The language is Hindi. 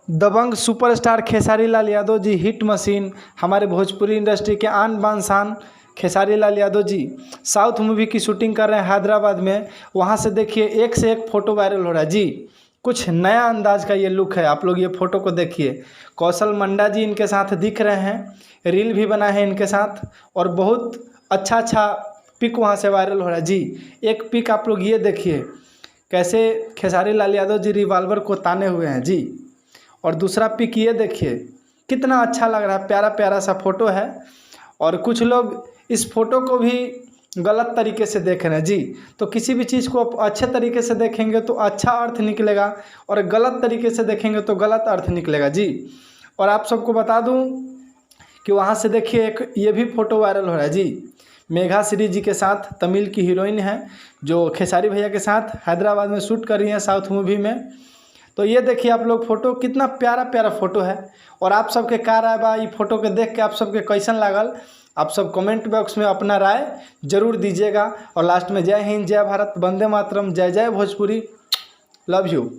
दबंग superstar Khesari Lal Yadav ji hit machine, हमारे भोजपुरी इंडस्ट्री के आन बान शान खेसारी लाल यादव जी साउथ मूवी की शूटिंग कर रहे हैं हैदराबाद में। वहाँ से देखिए एक से एक फ़ोटो वायरल हो रहा है जी। कुछ नया अंदाज का ये लुक है, आप लोग ये फ़ोटो को देखिए। कौशल मंडा जी इनके साथ दिख रहे हैं, रील भी बना है इनके साथ और बहुत अच्छा अच्छा पिक वहाँ से वायरल हो रहा है जी। एक पिक आप लोग ये देखिए, कैसे खेसारी लाल यादव जी रिवॉल्वर को ताने हुए हैं जी। और दूसरा पिक ये देखिए, कितना अच्छा लग रहा है, प्यारा प्यारा सा फ़ोटो है। और कुछ लोग इस फ़ोटो को भी गलत तरीके से देख रहे हैं जी। तो किसी भी चीज़ को अच्छे तरीके से देखेंगे तो अच्छा अर्थ निकलेगा और गलत तरीके से देखेंगे तो गलत अर्थ निकलेगा जी। और आप सबको बता दूं कि वहाँ से देखिए एक ये भी फ़ोटो वायरल हो रहा है जी। मेघा श्री जी के साथ, तमिल की हीरोइन है जो खेसारी भैया के साथ हैदराबाद में शूट कर रही हैं साउथ मूवी में। तो ये देखिए आप लोग फ़ोटो, कितना प्यारा प्यारा फ़ोटो है। और आप सबके का राय बा ये फ़ोटो के देख के आप सबके कैसन लागल, आप सब कमेंट बॉक्स में अपना राय जरूर दीजिएगा। और लास्ट में जय हिंद, जय भारत, वंदे मातरम, जय जय भोजपुरी, लव यू।